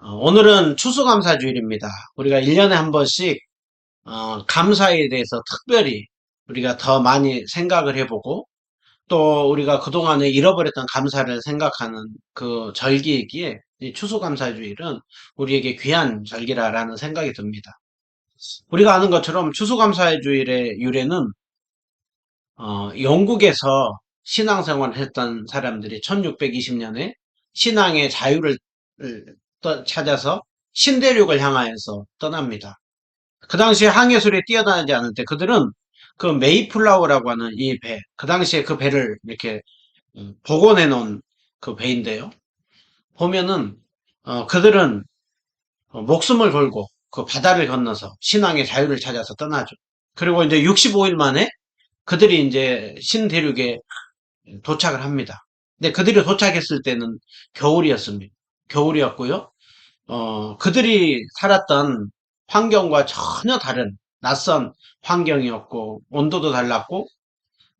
오늘은 추수감사주일입니다. 우리가 1년에 한 번씩 감사에 대해서 특별히 우리가 더 많이 생각을 해보고 또 우리가 그동안에 잃어버렸던 감사를 생각하는 그 절기이기에 이 추수감사주일은 우리에게 귀한 절기라는 생각이 듭니다. 우리가 아는 것처럼 추수감사주일의 유래는 영국에서 신앙생활을 했던 사람들이 1620년에 신앙의 자유를 찾아서 신대륙을 향하여서 떠납니다. 그 당시에 항해술이 뛰어나지 않을 때 그들은 그 메이플라워라고 하는 이 배, 그 당시에 그 배를 이렇게 복원해 놓은 그 배인데요. 보면은 그들은 목숨을 걸고 그 바다를 건너서 신앙의 자유를 찾아서 떠나죠. 그리고 이제 65일 만에 그들이 이제 신대륙에 도착을 합니다. 근데 그들이 도착했을 때는 겨울이었습니다. 겨울이었고요. 그들이 살았던 환경과 전혀 다른 낯선 환경이었고, 온도도 달랐고,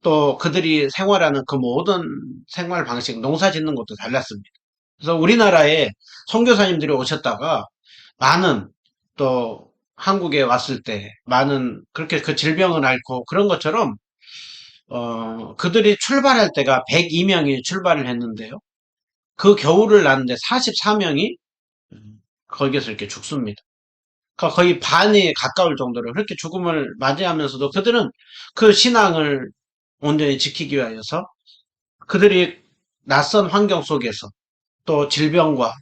또 그들이 생활하는 그 모든 생활 방식, 농사 짓는 것도 달랐습니다. 그래서 우리나라에 선교사님들이 오셨다가 많은 또 한국에 왔을 때 많은 그렇게 그 질병을 앓고 그런 것처럼 그들이 출발할 때가 102명이 출발을 했는데요. 그 겨울을 나는데 44명이 거기에서 이렇게 죽습니다. 그러니까 거의 반이 가까울 정도로 그렇게 죽음을 맞이하면서도 그들은 그 신앙을 온전히 지키기 위하여서 그들이 낯선 환경 속에서 또 질병과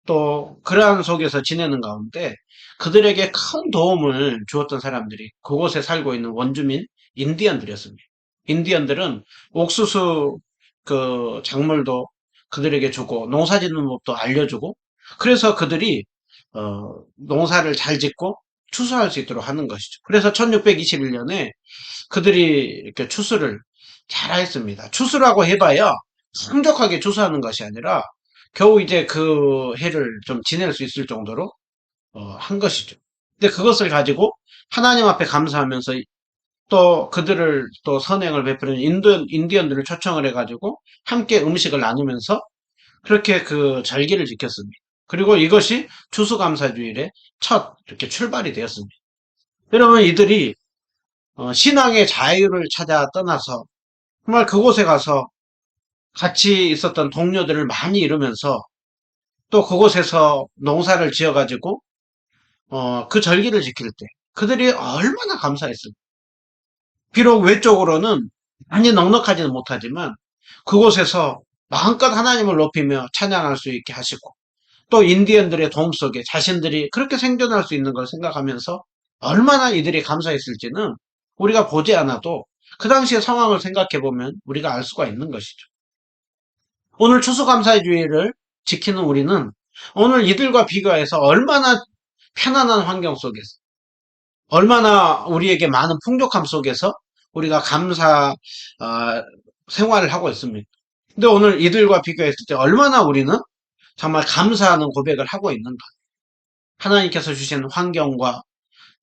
또 그러한 속에서 지내는 가운데 그들에게 큰 도움을 주었던 사람들이 그곳에 살고 있는 원주민 인디언들이었습니다. 인디언들은 옥수수 그 작물도 그들에게 주고 농사 짓는 법도 알려주고 그래서 그들이 농사를 잘 짓고 추수할 수 있도록 하는 것이죠. 그래서 1621년에 그들이 이렇게 추수를 잘 했습니다. 추수라고 해봐야 풍족하게 추수하는 것이 아니라 겨우 이제 그 해를 좀 지낼 수 있을 정도로 한 것이죠. 근데 그것을 가지고 하나님 앞에 감사하면서 또 그들을 또 선행을 베푸는 인디언들을 초청을 해가지고 함께 음식을 나누면서 그렇게 그 절기를 지켰습니다. 그리고 이것이 추수감사주일의 첫 이렇게 출발이 되었습니다. 여러분 이들이 신앙의 자유를 찾아 떠나서 정말 그곳에 가서 같이 있었던 동료들을 많이 잃으면서 또 그곳에서 농사를 지어가지고 그 절기를 지킬 때 그들이 얼마나 감사했을까. 비록 외적으로는 많이 넉넉하지는 못하지만 그곳에서 마음껏 하나님을 높이며 찬양할 수 있게 하시고 또 인디언들의 도움 속에 자신들이 그렇게 생존할 수 있는 걸 생각하면서 얼마나 이들이 감사했을지는 우리가 보지 않아도 그 당시의 상황을 생각해 보면 우리가 알 수가 있는 것이죠. 오늘 추수감사주의를 지키는 우리는 오늘 이들과 비교해서 얼마나 편안한 환경 속에서 얼마나 우리에게 많은 풍족함 속에서 우리가 감사 생활을 하고 있습니다. 근데 오늘 이들과 비교했을 때 얼마나 우리는 정말 감사하는 고백을 하고 있는가. 하나님께서 주신 환경과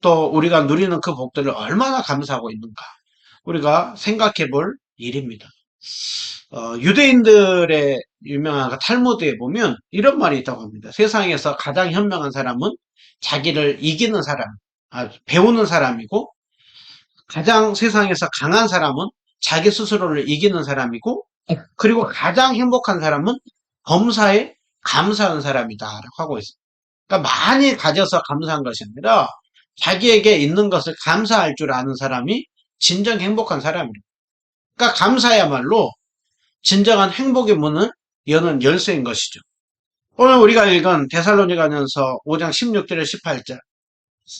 또 우리가 누리는 그 복들을 얼마나 감사하고 있는가. 우리가 생각해 볼 일입니다. 유대인들의 유명한 그 탈무드에 보면 이런 말이 있다고 합니다. 세상에서 가장 현명한 사람은 자기를 이기는 사람, 배우는 사람이고 가장 세상에서 강한 사람은 자기 스스로를 이기는 사람이고 그리고 가장 행복한 사람은 범사에 감사한 사람이다라고 하고 있습니다. 그러니까 많이 가져서 감사한 것이 아니라 자기에게 있는 것을 감사할 줄 아는 사람이 진정 행복한 사람입니다. 그러니까 감사야말로 진정한 행복의 문을 여는 열쇠인 것이죠. 오늘 우리가 읽은 데살로니가전서 5장 16절에 18절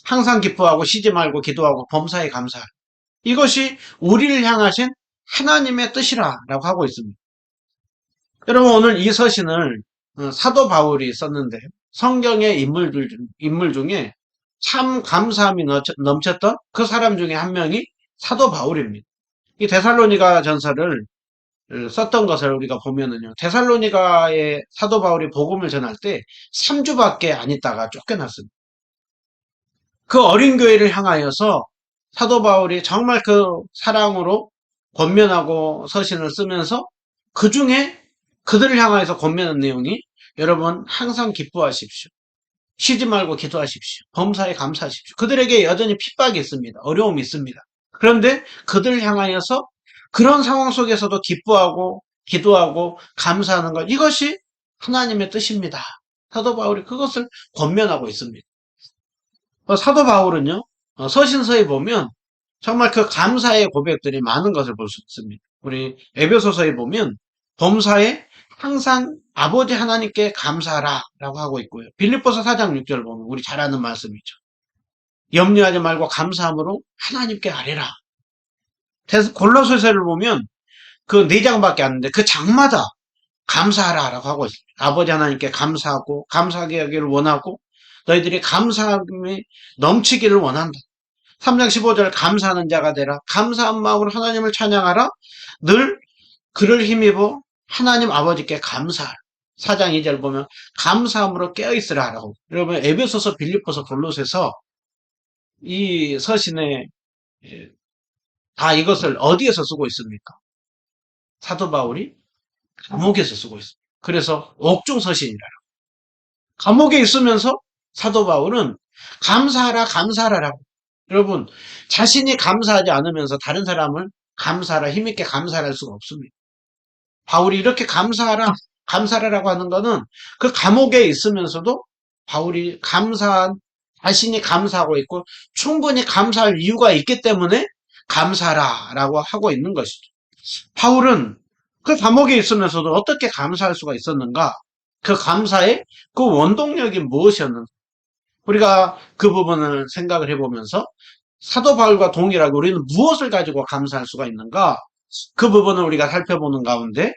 항상 기뻐하고 쉬지 말고 기도하고 범사에 감사하라. 이것이 우리를 향하신 하나님의 뜻이라고 하고 있습니다. 여러분 오늘 이 서신을 사도 바울이 썼는데 성경의 인물 중에 참 감사함이 넘쳤던 그 사람 중에 한 명이 사도 바울입니다. 이 데살로니가 전서를 썼던 것을 우리가 보면은요. 데살로니가의 사도 바울이 복음을 전할 때 3주밖에 안 있다가 쫓겨났습니다. 그 어린 교회를 향하여서 사도 바울이 정말 그 사랑으로 권면하고 서신을 쓰면서 그 중에 그들을 향하여서 권면한 내용이 여러분 항상 기뻐하십시오. 쉬지 말고 기도하십시오. 범사에 감사하십시오. 그들에게 여전히 핍박이 있습니다. 어려움이 있습니다. 그런데 그들을 향하여서 그런 상황 속에서도 기뻐하고 기도하고 감사하는 것, 이것이 하나님의 뜻입니다. 사도 바울이 그것을 권면하고 있습니다. 사도 바울은요, 서신서에 보면 정말 그 감사의 고백들이 많은 것을 볼 수 있습니다. 우리 에베소서에 보면 범사에 항상 아버지 하나님께 감사하라 라고 하고 있고요. 빌립보서 4장 6절 보면 우리 잘 아는 말씀이죠. 염려하지 말고 감사함으로 하나님께 아뢰라. 골로새서를 보면 그 4장밖에 안 되는데 그 장마다 감사하라 라고 하고 있습니다. 아버지 하나님께 감사하고 감사하게 하기를 원하고 너희들이 감사함이 넘치기를 원한다. 3장 15절 감사하는 자가 되라. 감사한 마음으로 하나님을 찬양하라. 늘 그를 힘입어 하나님 아버지께 감사하라. 4장 2절 보면 감사함으로 깨어있으라 라고. 여러분 에베소서, 빌립보서, 골로새서 이 서신에 다 이것을 어디에서 쓰고 있습니까? 사도 바울이 감옥에서 쓰고 있습니다. 그래서 옥중서신이라. 감옥에 있으면서 사도 바울은 감사하라 감사하라라고. 여러분 자신이 감사하지 않으면서 다른 사람을 감사하라 힘있게 감사할 수가 없습니다. 바울이 이렇게 감사하라 감사하라라고 하는 것은 그 감옥에 있으면서도 바울이 자신이 감사하고 있고 충분히 감사할 이유가 있기 때문에 감사하라라고 하고 있는 것이죠. 바울은 그 감옥에 있으면서도 어떻게 감사할 수가 있었는가? 그 감사의 그 원동력이 무엇이었는가? 우리가 그 부분을 생각을 해보면서 사도 바울과 동일하게 우리는 무엇을 가지고 감사할 수가 있는가? 그 부분을 우리가 살펴보는 가운데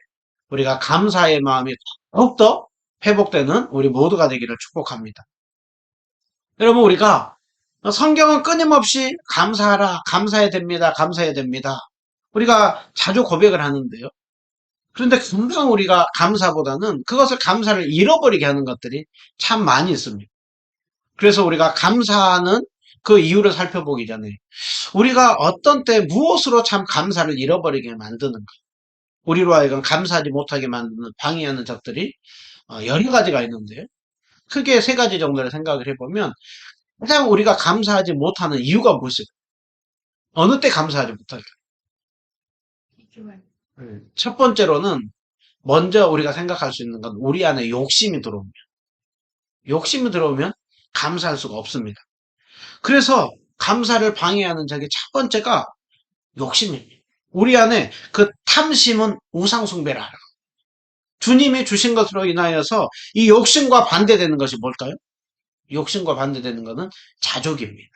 우리가 감사의 마음이 더욱더 회복되는 우리 모두가 되기를 축복합니다. 여러분 우리가 성경은 끊임없이 감사하라, 감사해야 됩니다, 감사해야 됩니다. 우리가 자주 고백을 하는데요. 그런데 금방 우리가 감사보다는 그것을 감사를 잃어버리게 하는 것들이 참 많이 있습니다. 그래서 우리가 감사하는 그 이유를 살펴보기 전에 우리가 어떤 때 무엇으로 참 감사를 잃어버리게 만드는가? 우리로 하여금 감사하지 못하게 만드는 방해하는 적들이 여러 가지가 있는데요. 크게 3가지 정도를 생각을 해보면 가장 우리가 감사하지 못하는 이유가 무엇일까요? 어느 때 감사하지 못할까요? 첫 번째로는 먼저 우리가 생각할 수 있는 건 우리 안에 욕심이 들어오면 감사할 수가 없습니다. 그래서 감사를 방해하는 적의 첫 번째가 욕심입니다. 우리 안에 그 탐심은 우상숭배라. 주님이 주신 것으로 인하여서 이 욕심과 반대되는 것이 뭘까요? 욕심과 반대되는 것은 자족입니다.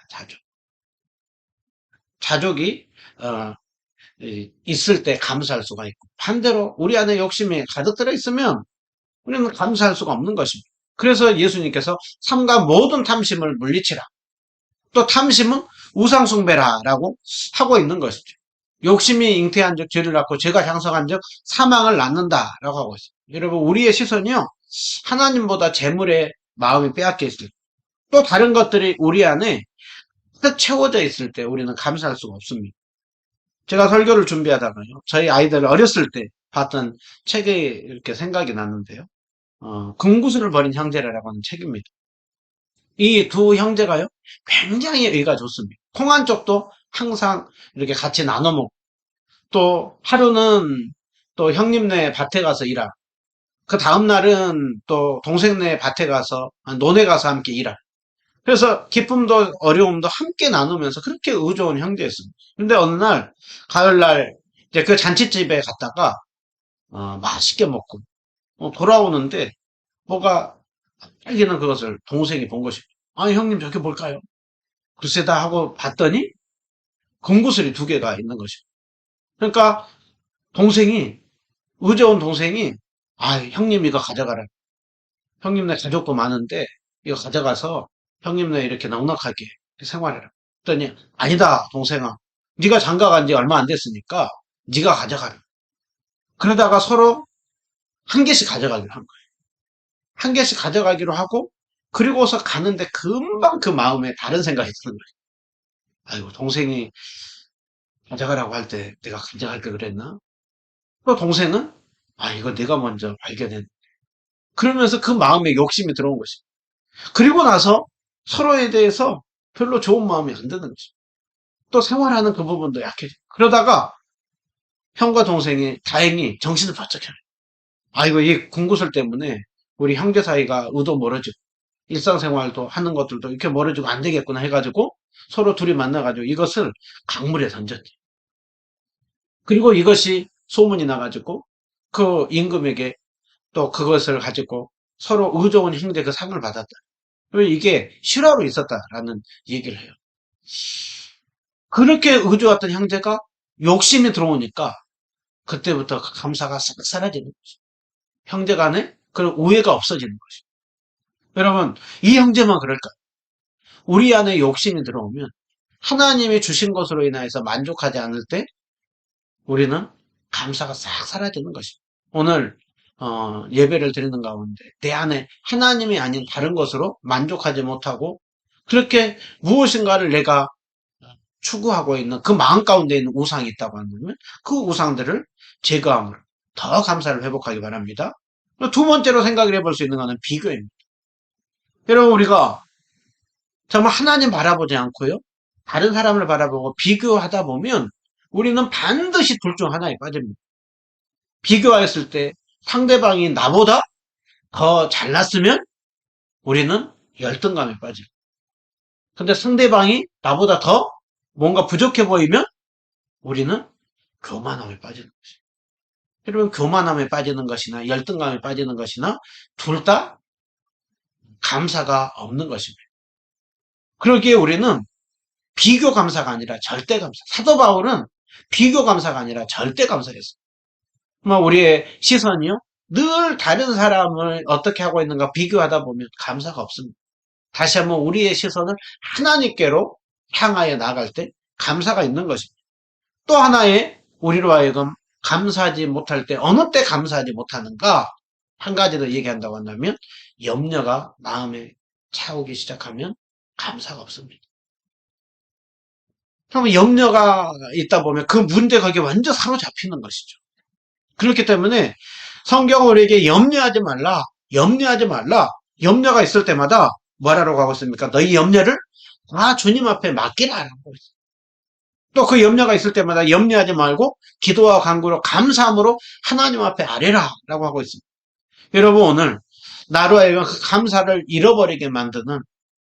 자족이 있을 때 감사할 수가 있고 반대로 우리 안에 욕심이 가득 들어 있으면 우리는 감사할 수가 없는 것입니다. 그래서 예수님께서 삼가 모든 탐심을 물리치라. 또 탐심은 우상숭배라라고 하고 있는 것이죠. 욕심이 잉태한 적 죄를 낳고 죄가 향성한 적 사망을 낳는다라고 하고 있어요. 여러분 우리의 시선이요 하나님보다 재물에 마음이 빼앗겨 있을 때, 또 다른 것들이 우리 안에 딱 채워져 있을 때 우리는 감사할 수가 없습니다. 제가 설교를 준비하다가요 저희 아이들 어렸을 때 봤던 책이 이렇게 생각이 났는데요. 금구슬을 버린 형제라고 하는 책입니다. 이 두 형제가요 굉장히 의가 좋습니다. 콩 한 쪽도 항상 이렇게 같이 나눠 먹고 또 하루는 또 형님네 밭에 가서 일하고 그 다음날은 또 동생네 밭에 가서 논에 가서 함께 일하고 그래서 기쁨도 어려움도 함께 나누면서 그렇게 의좋은 형제였습니다. 근데 어느 날 가을날 이제 그 잔칫집에 갔다가 맛있게 먹고 돌아오는데 뭐가 빨리는 그것을 동생이 본 것입니다. 아니 형님 저기 볼까요? 글쎄다 하고 봤더니 금구슬이 2개가 있는 것입니다. 그러니까 동생이 의좋은 동생이 형님 이거 가져가라. 형님네 가족도 많은데 이거 가져가서 형님네 이렇게 넉넉하게 생활해라. 그랬더니 아니다 동생아. 네가 장가 간 지 얼마 안 됐으니까 네가 가져가라. 그러다가 서로 한 개씩 가져가기로 한 거예요. 한 개씩 가져가기로 하고 그리고서 가는데 금방 그 마음에 다른 생각이 드는 거예요. 아이고 동생이 가져가라고 할 때 내가 가져갈 걸 그랬나? 또 동생은 이거 내가 먼저 발견했. 그러면서 그 마음에 욕심이 들어온 것입니다. 그리고 나서 서로에 대해서 별로 좋은 마음이 안 드는 거죠. 또 생활하는 그 부분도 약해져. 그러다가 형과 동생이 다행히 정신을 바짝 차려요. 아이고, 이 군구설 때문에 우리 형제 사이가 의도 멀어지고 일상생활도 하는 것들도 이렇게 멀어지고 안 되겠구나 해가지고 서로 둘이 만나가지고 이것을 강물에 던졌대. 그리고 이것이 소문이 나가지고 그 임금에게 또 그것을 가지고 서로 의좋은 형제 그 상을 받았다. 이게 실화로 있었다라는 얘기를 해요. 그렇게 의좋았던 형제가 욕심이 들어오니까 그때부터 감사가 싹 사라지는 거죠. 형제 간에 그런 우애가 없어지는 거죠. 여러분, 이 형제만 그럴까요? 우리 안에 욕심이 들어오면 하나님이 주신 것으로 인하여서 만족하지 않을 때 우리는 감사가 싹 사라지는 것입니다. 오늘 예배를 드리는 가운데 내 안에 하나님이 아닌 다른 것으로 만족하지 못하고 그렇게 무엇인가를 내가 추구하고 있는 그 마음 가운데 있는 우상이 있다고 한다면 그 우상들을 제거함으로 더 감사를 회복하기 바랍니다. 두 번째로 생각을 해볼 수 있는 것은 비교입니다. 여러분, 우리가 정말 하나님 바라보지 않고요, 다른 사람을 바라보고 비교하다 보면 우리는 반드시 둘 중 하나에 빠집니다. 비교하였을 때 상대방이 나보다 더 잘났으면 우리는 열등감에 빠집니다. 근데 상대방이 나보다 더 뭔가 부족해 보이면 우리는 교만함에 빠지는 것이죠. 여러분, 교만함에 빠지는 것이나 열등감에 빠지는 것이나 둘 다 감사가 없는 것입니다. 그러기에 우리는 비교 감사가 아니라 절대 감사. 사도 바울은 비교 감사가 아니라 절대 감사였어요. 우리의 시선이요, 늘 다른 사람을 어떻게 하고 있는가 비교하다 보면 감사가 없습니다. 다시 한번 우리의 시선을 하나님께로 향하여 나갈 때 감사가 있는 것입니다. 또 하나의 우리로 하여금 감사하지 못할 때 어느 때 감사하지 못하는가, 한 가지 더 얘기한다고 한다면 염려가 마음에 차오기 시작하면 감사가 없습니다. 그러면 염려가 있다 보면 그 문제 거기에 완전 사로잡히는 것이죠. 그렇기 때문에 성경은 우리에게 염려하지 말라, 염려하지 말라, 염려가 있을 때마다 뭐라고 하고 있습니까? 너희 염려를 다 주님 앞에 맡기라 라고 있어요. 또 그 염려가 있을 때마다 염려하지 말고 기도와 간구로 감사함으로 하나님 앞에 아뢰라 라고 하고 있습니다. 여러분, 오늘 나로 하여금 그 감사를 잃어버리게 만드는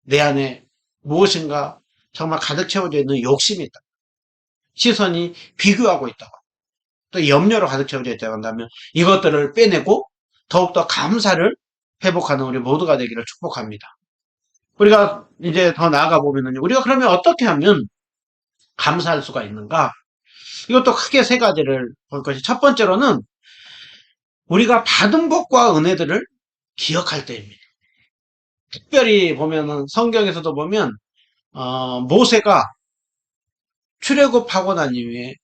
내 안에 무엇인가 정말 가득 채워져 있는 욕심이 있다. 시선이 비교하고 있다. 또 염려로 가득 채워져 있다고 한다면 이것들을 빼내고 더욱더 감사를 회복하는 우리 모두가 되기를 축복합니다. 우리가 이제 더 나아가 보면은 우리가 그러면 어떻게 하면 감사할 수가 있는가? 이것도 크게 세 가지를 볼 것이, 첫 번째로는 우리가 받은 복과 은혜들을 기억할 때입니다. 특별히 보면은 성경에서도 보면 모세가 출애굽하고 난 이후에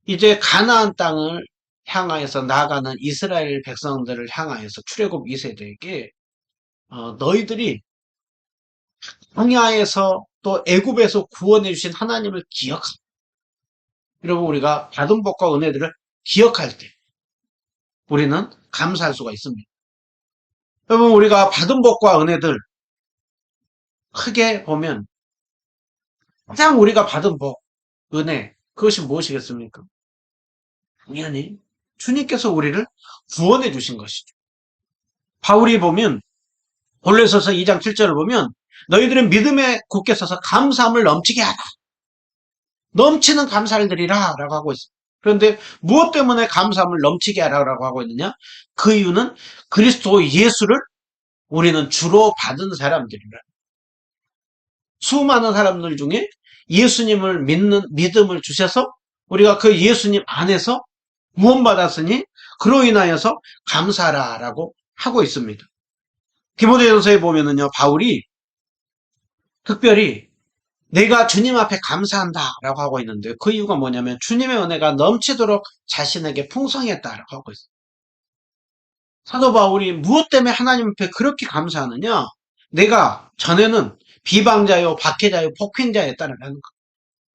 이제 가나안 땅을 향하여서 나아가는 이스라엘 백성들을 향하여서 출애굽 2세대에게 너희들이 광야에서 또 애굽에서 구원해 주신 하나님을 기억하라. 여러분, 우리가 받은 복과 은혜들을 기억할 때 우리는 감사할 수가 있습니다. 여러분, 우리가 받은 복과 은혜들 크게 보면 가장 우리가 받은 복, 은혜, 그것이 무엇이겠습니까? 당연히 주님께서 우리를 구원해 주신 것이죠. 바울이 보면 골로새서 2장 7절을 보면 너희들은 믿음에 굳게 서서 감사함을 넘치게 하라. 넘치는 감사를 드리라 라고 하고 있습니다. 그런데 무엇 때문에 감사함을 넘치게 하라고 하고 있느냐? 그 이유는 그리스도 예수를 우리는 주로 받은 사람들이라. 수많은 사람들 중에 예수님을 믿는 믿음을 주셔서 우리가 그 예수님 안에서 구원받았으니 그로 인하여서 감사라라고 하고 있습니다. 디모데전서에 보면은요, 바울이 특별히 내가 주님 앞에 감사한다라고 하고 있는데 그 이유가 뭐냐면 주님의 은혜가 넘치도록 자신에게 풍성했다라고 하고 있어요. 사도 바울이 무엇 때문에 하나님 앞에 그렇게 감사하느냐? 내가 전에는 비방자요, 박해자요, 폭행자였다는 거.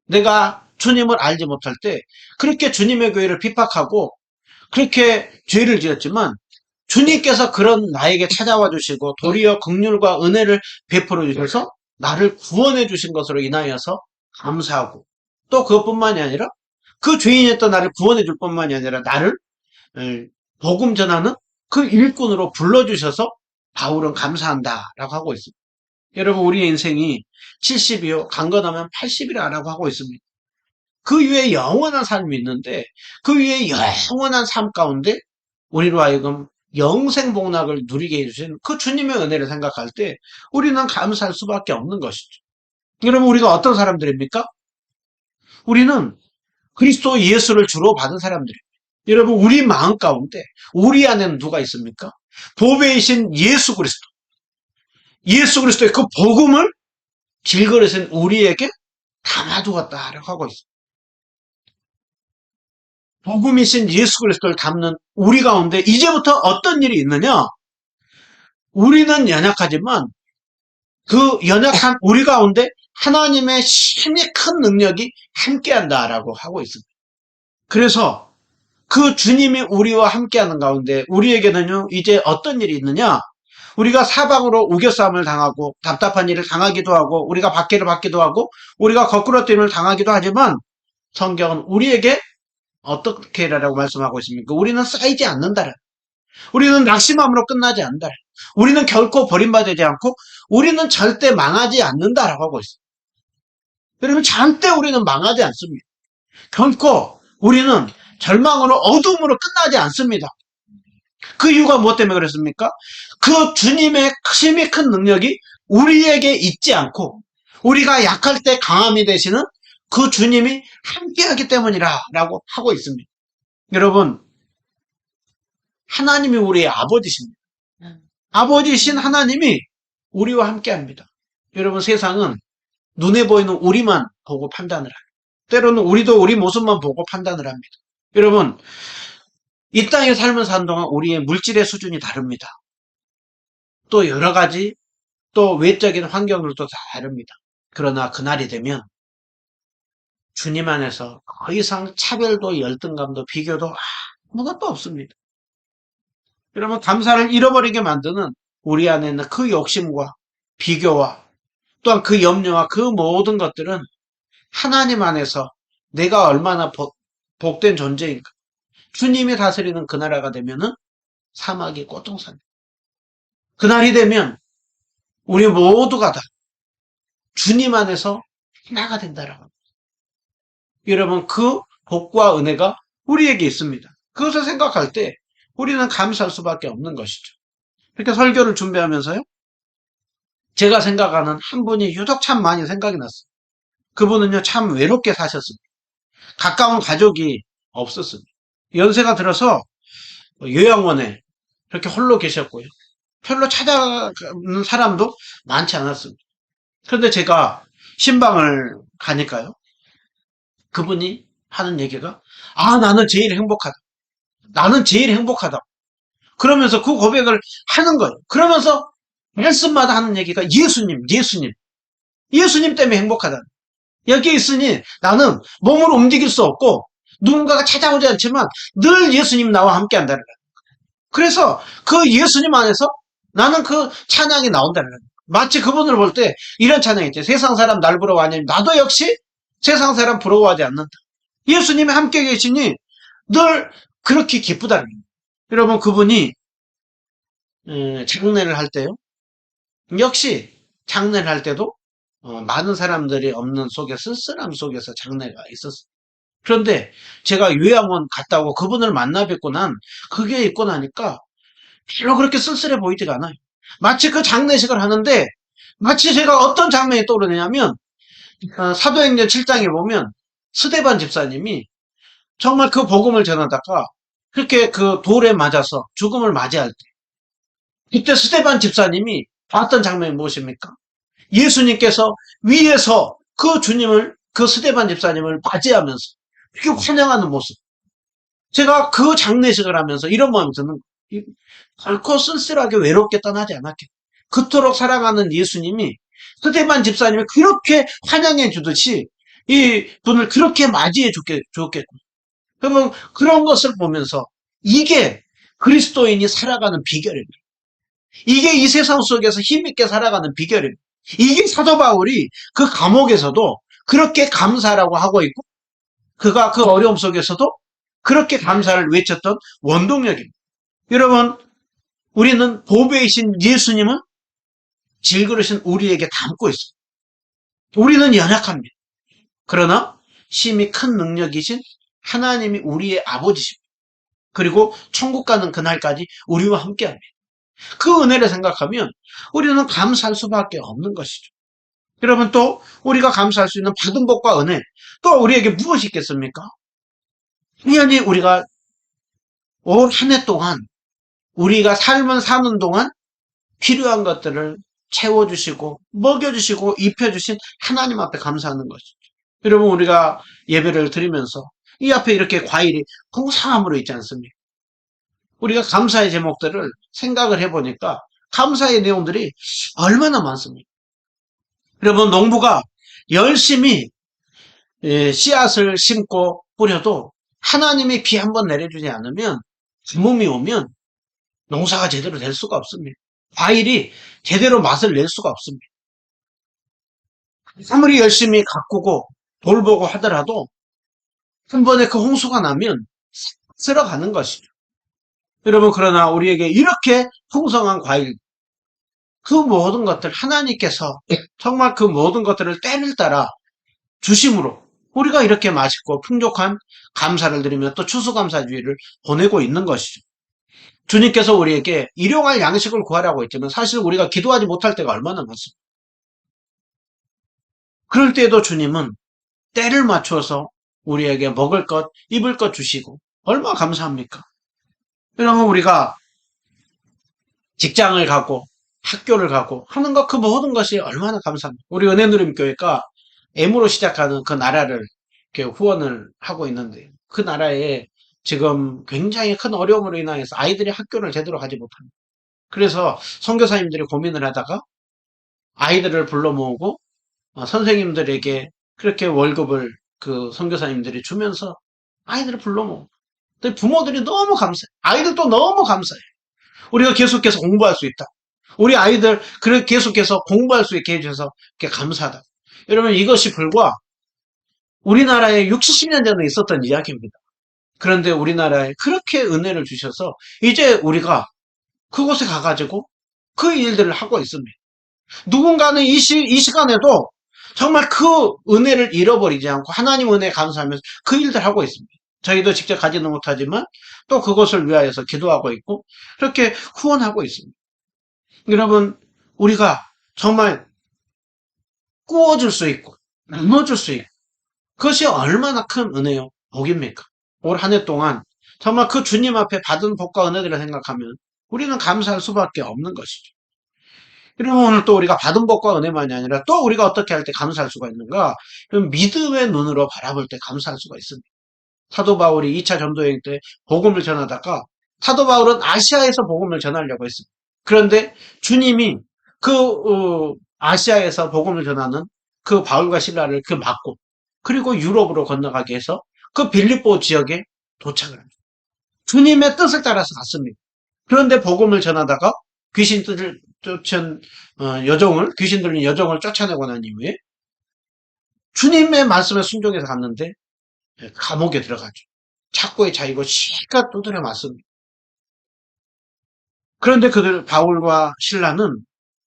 내가 주님을 알지 못할 때 그렇게 주님의 교회를 핍박하고 그렇게 죄를 지었지만 주님께서 그런 나에게 찾아와 주시고 도리어 긍휼과 은혜를 베풀어 주셔서 나를 구원해 주신 것으로 인하여서 감사하고, 또 그것뿐만이 아니라 그 죄인이었던 나를 구원해 줄 뿐만이 아니라 나를 복음 전하는 그 일꾼으로 불러주셔서 바울은 감사한다라고 하고 있습니다. 여러분, 우리의 인생이 70이요 강건하면 80이라고 하고 있습니다. 그 위에 영원한 삶이 있는데, 그 위에 영원한 삶 가운데 우리로 하여금 영생복락을 누리게 해주신 그 주님의 은혜를 생각할 때 우리는 감사할 수밖에 없는 것이죠. 여러분, 우리가 어떤 사람들입니까? 우리는 그리스도 예수를 주로 받은 사람들이에요. 여러분, 우리 마음 가운데 우리 안에는 누가 있습니까? 보배이신 예수 그리스도, 예수 그리스도의 그 복음을 길거리에서 우리에게 담아두었다라고 하고 있어요. 복음이신 예수 그리스도를 담는 우리 가운데 이제부터 어떤 일이 있느냐? 우리는 연약하지만 그 연약한 우리 가운데 하나님의 힘이 큰 능력이 함께한다라고 하고 있습니다. 그래서 그 주님이 우리와 함께하는 가운데 우리에게는요, 이제 어떤 일이 있느냐? 우리가 사방으로 우겨싸움을 당하고 답답한 일을 당하기도 하고 우리가 박해를 받기도 하고 우리가 거꾸로 뛰임을 당하기도 하지만 성경은 우리에게 어떻게라고 말씀하고 있습니까? 우리는 쌓이지 않는다라. 우리는 낙심함으로 끝나지 않는다라. 우리는 결코 버림받지 않고 우리는 절대 망하지 않는다라고 하고 있어요. 여러분, 절대 우리는 망하지 않습니다. 결코 우리는 절망으로 어둠으로 끝나지 않습니다. 그 이유가 무엇 때문에 그랬습니까? 그 주님의 힘이 큰 능력이 우리에게 있지 않고 우리가 약할 때 강함이 되시는 그 주님이 함께하기 때문이라고 하고 있습니다. 여러분, 하나님이 우리의 아버지십니다. 아버지신 하나님이 우리와 함께합니다. 여러분, 세상은 눈에 보이는 우리만 보고 판단을 합니다. 때로는 우리도 우리 모습만 보고 판단을 합니다. 여러분, 이 땅에 삶을 사는 동안 우리의 물질의 수준이 다릅니다. 또 여러 가지 또 외적인 환경들도 다릅니다. 그러나 그날이 되면 주님 안에서 더 이상 차별도 열등감도 비교도 아무것도 없습니다. 여러분, 감사를 잃어버리게 만드는 우리 안에 있는 그 욕심과 비교와 또한 그 염려와 그 모든 것들은 하나님 안에서 내가 얼마나 복된 존재인가. 주님이 다스리는 그 나라가 되면은 사막이 고통삽니다. 그날이 되면 우리 모두가 다 주님 안에서 하나가 된다라고 합니다. 여러분, 그 복과 은혜가 우리에게 있습니다. 그것을 생각할 때 우리는 감사할 수밖에 없는 것이죠. 이렇게 설교를 준비하면서요, 제가 생각하는 한 분이 유독 참 많이 생각이 났어요. 그분은요, 참 외롭게 사셨습니다. 가까운 가족이 없었습니다. 연세가 들어서 요양원에 이렇게 홀로 계셨고요. 별로 찾아가는 사람도 많지 않았습니다. 그런데 제가 신방을 가니까요, 그분이 하는 얘기가, 나는 제일 행복하다. 나는 제일 행복하다. 그러면서 그 고백을 하는 거예요. 그러면서 말씀마다 하는 얘기가 예수님, 예수님. 예수님 때문에 행복하다. 여기 있으니 나는 몸으로 움직일 수 없고 누군가가 찾아오지 않지만 늘 예수님 나와 함께 한다는 거예요. 그래서 그 예수님 안에서 나는 그 찬양이 나온다는 거예요. 마치 그분을 볼 때 이런 찬양이 있죠. 세상 사람 날 부러워하니 나도 역시 세상 사람 부러워하지 않는다. 예수님이 함께 계시니 늘 그렇게 기쁘다는 거예요. 여러분, 그분이 장례를 할 때요, 역시 장례를 할 때도 많은 사람들이 없는 속에 쓸쓸함 속에서 장례가 있었어요. 그런데 제가 요양원 갔다 오고 그분을 만나 뵙고 난 그게 있고 나니까 별로 그렇게 쓸쓸해 보이지가 않아요. 마치 그 장례식을 하는데 마치 제가 어떤 장면이 떠오르냐면 사도행전 7장에 보면 스데반 집사님이 정말 그 복음을 전하다가 그렇게 그 돌에 맞아서 죽음을 맞이할 때 그때 스데반 집사님이 봤던 장면이 무엇입니까? 예수님께서 위에서 그 주님을, 그 스데반 집사님을 맞이하면서 이렇게 환영하는 모습. 제가 그 장례식을 하면서 이런 마음이 드는 거예요. 결코 쓸쓸하게 외롭게 떠나지 않았겠. 그토록 사랑하는 예수님이 스데반 집사님을 그렇게 환영해 주듯이 이 분을 그렇게 맞이해 줬겠고. 그러면 그런 것을 보면서 이게 그리스도인이 살아가는 비결입니다. 이게 이 세상 속에서 힘있게 살아가는 비결입니다. 이게 사도 바울이 그 감옥에서도 그렇게 감사라고 하고 있고, 그가 그 어려움 속에서도 그렇게 감사를 외쳤던 원동력입니다. 여러분, 우리는 보배이신 예수님은 질그릇인 우리에게 담고 있습니다. 우리는 연약합니다. 그러나 심히 큰 능력이신 하나님이 우리의 아버지십니다. 그리고 천국 가는 그날까지 우리와 함께합니다. 그 은혜를 생각하면 우리는 감사할 수밖에 없는 것이죠. 여러분, 또 우리가 감사할 수 있는 받은 복과 은혜, 또 우리에게 무엇이 있겠습니까? 당연히 우리가 올 한 해 동안 우리가 삶을 사는 동안 필요한 것들을 채워주시고 먹여주시고 입혀주신 하나님 앞에 감사하는 것이죠. 여러분, 우리가 예배를 드리면서 이 앞에 이렇게 과일이 풍성함으로 있지 않습니까? 우리가 감사의 제목들을 생각을 해보니까 감사의 내용들이 얼마나 많습니까? 여러분, 농부가 열심히 씨앗을 심고 뿌려도 하나님이 비 한 번 내려주지 않으면 가뭄이 오면 농사가 제대로 될 수가 없습니다. 과일이 제대로 맛을 낼 수가 없습니다. 아무리 열심히 가꾸고 돌보고 하더라도 한 번에 그 홍수가 나면 쓸어가는 것이죠. 여러분, 그러나 우리에게 이렇게 풍성한 과일, 그 모든 것들 하나님께서 정말 그 모든 것들을 때를 따라 주심으로 우리가 이렇게 맛있고 풍족한 감사를 드리며 또 추수감사주의를 보내고 있는 것이죠. 주님께서 우리에게 일용할 양식을 구하라고 했지만 사실 우리가 기도하지 못할 때가 얼마나 많습니까? 그럴 때에도 주님은 때를 맞춰서 우리에게 먹을 것, 입을 것 주시고 얼마나 감사합니까? 여러분, 우리가 직장을 가고 학교를 가고 하는 것, 그 모든 것이 얼마나 감사합니까? 우리 은혜누림교회가 M으로 시작하는 그 나라를 이렇게 후원을 하고 있는데, 그 나라에 지금 굉장히 큰 어려움으로 인해서 아이들이 학교를 제대로 가지 못합니다. 그래서 선교사님들이 고민을 하다가 아이들을 불러 모으고 선생님들에게 그렇게 월급을 그 선교사님들이 주면서 아이들을 불러 모으고, 부모들이 너무 감사해요. 아이들도 너무 감사해요. 우리가 계속해서 공부할 수 있다. 우리 아이들 계속해서 공부할 수 있게 해주셔서 감사하다. 여러분, 이것이 불과 우리나라에 60, 70년 전에 있었던 이야기입니다. 그런데 우리나라에 그렇게 은혜를 주셔서 이제 우리가 그곳에 가가지고 그 일들을 하고 있습니다. 누군가는 이 시간에도 정말 그 은혜를 잃어버리지 않고 하나님 은혜에 감사하면서 그 일들 하고 있습니다. 저희도 직접 가지는 못하지만 또 그것을 위하여서 기도하고 있고 그렇게 후원하고 있습니다. 여러분, 우리가 정말 구워줄 수 있고 나눠줄 수 있고 그것이 얼마나 큰 은혜요, 복입니까? 올 한 해 동안 정말 그 주님 앞에 받은 복과 은혜들을 생각하면 우리는 감사할 수밖에 없는 것이죠. 그러면 오늘 또 우리가 받은 복과 은혜만이 아니라 또 우리가 어떻게 할 때 감사할 수가 있는가? 믿음의 눈으로 바라볼 때 감사할 수가 있습니다. 사도 바울이 2차 전도여행 때 복음을 전하다가 사도 바울은 아시아에서 복음을 전하려고 했습니다. 그런데 주님이 그 아시아에서 복음을 전하는 그 바울과 실라를 막고 그리고 유럽으로 건너가게 해서 그 빌립보 지역에 도착을 합니다. 주님의 뜻을 따라서 갔습니다. 그런데 복음을 전하다가 귀신 들린 여종을 쫓아내고 난 이후에 주님의 말씀에 순종해서 갔는데 감옥에 들어가죠. 착고에 차이고 시가 두드려 맞습니다. 그런데 그들 바울과 실라는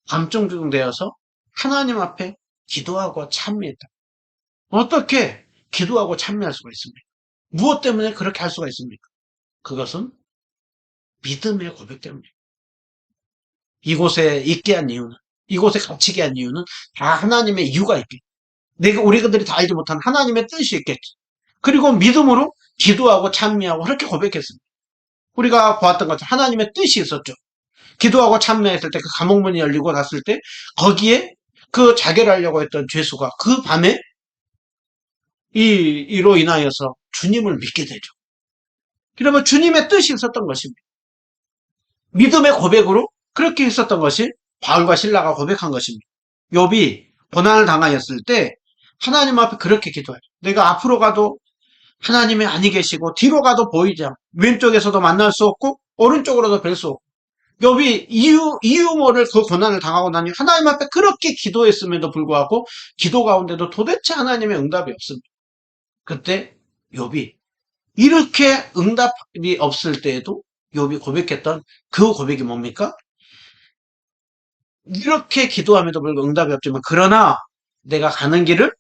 감정중 되어서 하나님 앞에 기도하고 참여했다. 어떻게 기도하고 참여할 수가 있습니까? 무엇 때문에 그렇게 할 수가 있습니까? 그것은 믿음의 고백 때문입니다. 이곳에 있게 한 이유는, 이곳에 갇히게 한 이유는 다 하나님의 이유가 있겠지. 우리들이 다 알지 못한 하나님의 뜻이 있겠지. 그리고 믿음으로 기도하고 참여하고 그렇게 고백했습니다. 우리가 보았던 것처럼 하나님의 뜻이 있었죠. 기도하고 참여했을 때 그 감옥문이 열리고 났을 때 거기에 그 자결하려고 했던 죄수가 그 밤에 이로 인하여서 주님을 믿게 되죠. 그러면 주님의 뜻이 있었던 것입니다. 믿음의 고백으로 그렇게 했었던 것이 바울과 실라가 고백한 것입니다. 욥이 고난을 당하였을 때 하나님 앞에 그렇게 기도하죠. 내가 앞으로 가도 하나님이 아니 계시고 뒤로 가도 보이지 않고 왼쪽에서도 만날 수 없고 오른쪽으로도 뵐 수 없고. 욥이 이유 모를 그 고난을 당하고 나니 하나님 앞에 그렇게 기도했음에도 불구하고 기도 가운데도 도대체 하나님의 응답이 없습니다. 그때 욥이 이렇게 응답이 없을 때에도 욥이 고백했던 그 고백이 뭡니까? 이렇게 기도함에도 불구하고 응답이 없지만 그러나 내가 가는 길을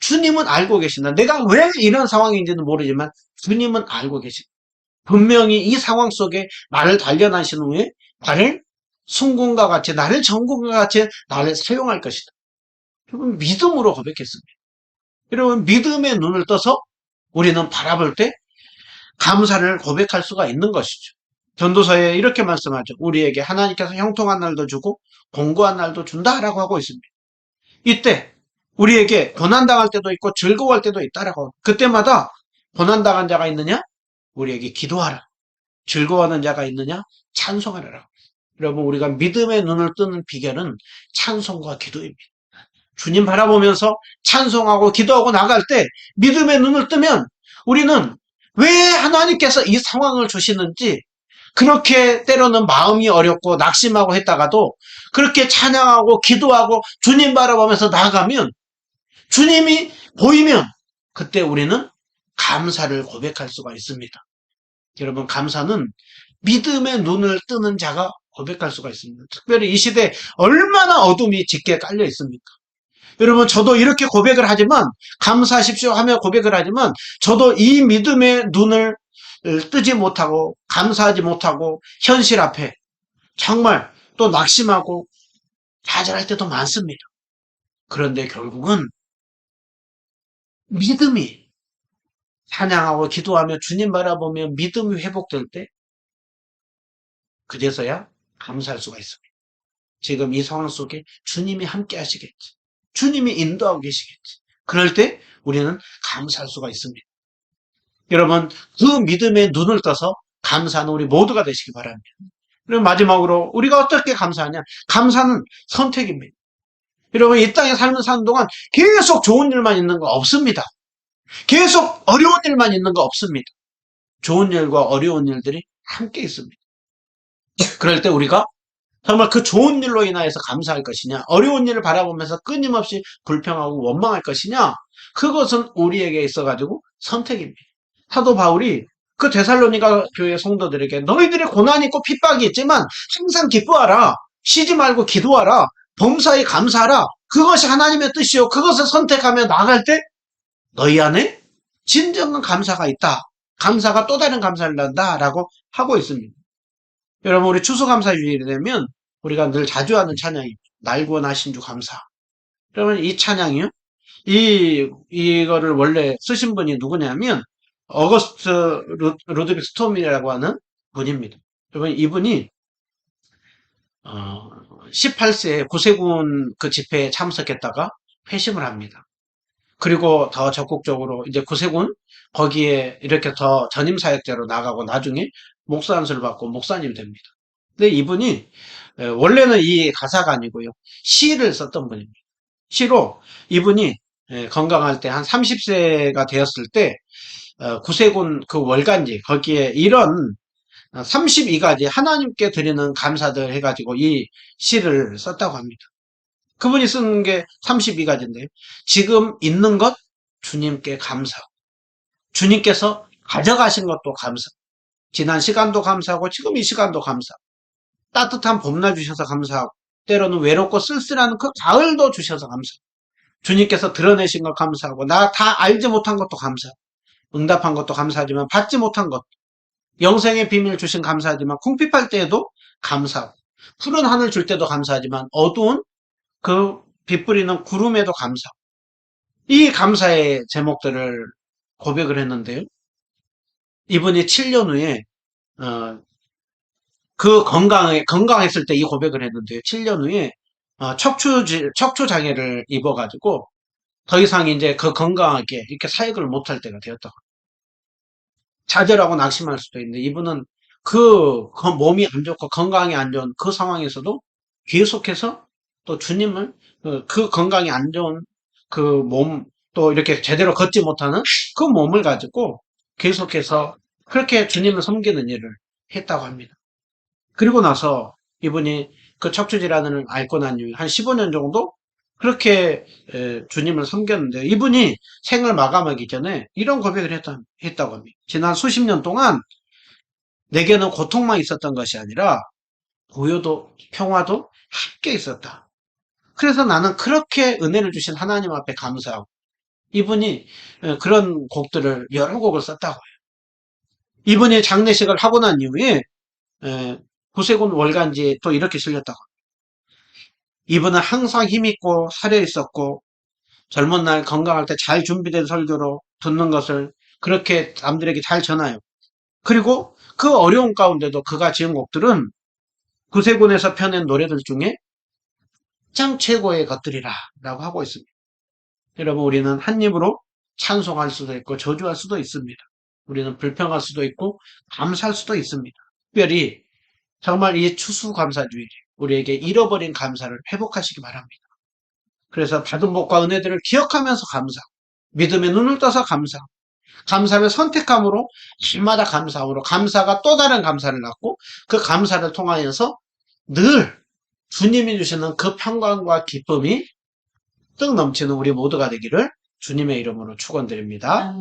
주님은 알고 계신다. 내가 왜 이런 상황인지는 모르지만 주님은 알고 계신다. 분명히 이 상황 속에 나를 단련하신 후에 나를 순금과 같이 나를 정금과 같이 나를 사용할 것이다. 여러분 믿음으로 고백했습니다. 여러분 믿음의 눈을 떠서 우리는 바라볼 때 감사를 고백할 수가 있는 것이죠. 전도서에 이렇게 말씀하죠. 우리에게 하나님께서 형통한 날도 주고 공고한 날도 준다라고 하고 있습니다. 이때 우리에게 고난당할 때도 있고 즐거워할 때도 있다라고. 그때마다 고난당한 자가 있느냐? 우리에게 기도하라. 즐거워하는 자가 있느냐? 찬송하라. 여러분 우리가 믿음의 눈을 뜨는 비결은 찬송과 기도입니다. 주님 바라보면서 찬송하고 기도하고 나갈 때 믿음의 눈을 뜨면 우리는 왜 하나님께서 이 상황을 주시는지 그렇게 때로는 마음이 어렵고 낙심하고 했다가도 그렇게 찬양하고 기도하고 주님 바라보면서 나아가면 주님이 보이면 그때 우리는 감사를 고백할 수가 있습니다. 여러분 감사는 믿음의 눈을 뜨는 자가 고백할 수가 있습니다. 특별히 이 시대에 얼마나 어둠이 짙게 깔려 있습니까? 여러분 저도 이렇게 고백을 하지만 감사하십시오 하며 고백을 하지만 저도 이 믿음의 눈을 뜨지 못하고 감사하지 못하고 현실 앞에 정말 또 낙심하고 좌절할 때도 많습니다. 그런데 결국은 믿음이 찬양하고 기도하며 주님 바라보며 믿음이 회복될 때 그제서야 감사할 수가 있습니다. 지금 이 상황 속에 주님이 함께 하시겠지. 주님이 인도하고 계시겠지. 그럴 때 우리는 감사할 수가 있습니다. 여러분 그 믿음의 눈을 떠서 감사하는 우리 모두가 되시기 바랍니다. 그리고 마지막으로 우리가 어떻게 감사하냐? 감사는 선택입니다. 여러분 이 땅에 사는 동안 계속 좋은 일만 있는 거 없습니다. 계속 어려운 일만 있는 거 없습니다. 좋은 일과 어려운 일들이 함께 있습니다. 그럴 때 우리가 정말 그 좋은 일로 인하여서 감사할 것이냐, 어려운 일을 바라보면서 끊임없이 불평하고 원망할 것이냐, 그것은 우리에게 있어가지고 선택입니다. 사도 바울이 그 데살로니가 교회 성도들에게 너희들의 고난이 있고 핍박이 있지만 항상 기뻐하라, 쉬지 말고 기도하라, 범사에 감사하라, 그것이 하나님의 뜻이요, 그것을 선택하며 나아갈 때 너희 안에 진정한 감사가 있다. 감사가 또 다른 감사를 난다 라고 하고 있습니다. 여러분 우리 추수감사주일이 되면 우리가 늘 자주 하는 찬양이 날 구원하신 주 감사. 그러면 이 찬양이요, 이거를 원래 쓰신 분이 누구냐면 어거스트 루드빅 스톰이라고 하는 분입니다. 여러분 이분이 18세에 구세군 그 집회에 참석했다가 회심을 합니다. 그리고 더 적극적으로 이제 구세군 거기에 이렇게 더 전임 사역자로 나가고 나중에 목사 안수를 받고 목사님 됩니다. 근데 이분이 원래는 이 가사가 아니고요, 시를 썼던 분입니다. 시로 이분이 건강할 때 한 30세가 되었을 때 구세군 그 월간지 거기에 이런 32가지 하나님께 드리는 감사들 해가지고 이 시를 썼다고 합니다. 그분이 쓴 게 32가지인데요. 지금 있는 것 주님께 감사하고, 주님께서 가져가신 것도 감사하고, 지난 시간도 감사하고, 지금 이 시간도 감사하고, 따뜻한 봄날 주셔서 감사하고, 때로는 외롭고 쓸쓸한 그 가을도 주셔서 감사하고, 주님께서 드러내신 것 감사하고, 나 다 알지 못한 것도 감사하고, 응답한 것도 감사하지만 받지 못한 것, 영생의 비밀 주신 감사하지만 궁핍할 때에도 감사하고, 푸른 하늘 줄 때도 감사하지만 어두운 그 빛뿌리는 구름에도 감사하고, 이 감사의 제목들을 고백을 했는데요. 이분이 7년 후에 그 건강했을 때 이 고백을 했는데요. 7년 후에 척추 장애를 입어가지고 더 이상 이제 그 건강하게 이렇게 사역을 못할 때가 되었다고. 좌절하고 낙심할 수도 있는데 이분은 그 몸이 안 좋고 건강이 안 좋은 그 상황에서도 계속해서 또 주님을 그 건강이 안 좋은 그 몸, 또 이렇게 제대로 걷지 못하는 그 몸을 가지고 계속해서 그렇게 주님을 섬기는 일을 했다고 합니다. 그리고 나서 이분이 그 척추질환을 앓고 난 이후에 한 15년 정도 그렇게 주님을 섬겼는데 이분이 생을 마감하기 전에 이런 고백을 했다고 합니다. 지난 수십 년 동안 내게는 고통만 있었던 것이 아니라 부요도 평화도 함께 있었다. 그래서 나는 그렇게 은혜를 주신 하나님 앞에 감사하고 이분이 그런 곡들을 여러 곡을 썼다고 해요. 이분이 장례식을 하고 난 이후에 구세군 월간지에 또 이렇게 실렸다고 합니다. 이분은 항상 힘있고 사려 있었고 젊은 날 건강할 때 잘 준비된 설교로 듣는 것을 그렇게 남들에게 잘 전하요. 그리고 그 어려운 가운데도 그가 지은 곡들은 구세군에서 펴낸 노래들 중에 가장 최고의 것들이라 라고 하고 있습니다. 여러분 우리는 한 입으로 찬송할 수도 있고 저주할 수도 있습니다. 우리는 불평할 수도 있고 감사할 수도 있습니다. 특별히 정말 이 추수감사주일이 우리에게 잃어버린 감사를 회복하시기 바랍니다. 그래서 받은 복과 은혜들을 기억하면서 감사, 믿음의 눈을 떠서 감사, 감사를 선택함으로 날마다 감사함으로 감사가 또 다른 감사를 낳고 그 감사를 통하여서 늘 주님이 주시는 그 평강과 기쁨이 뜻 넘치는 우리 모두가 되기를 주님의 이름으로 축원드립니다.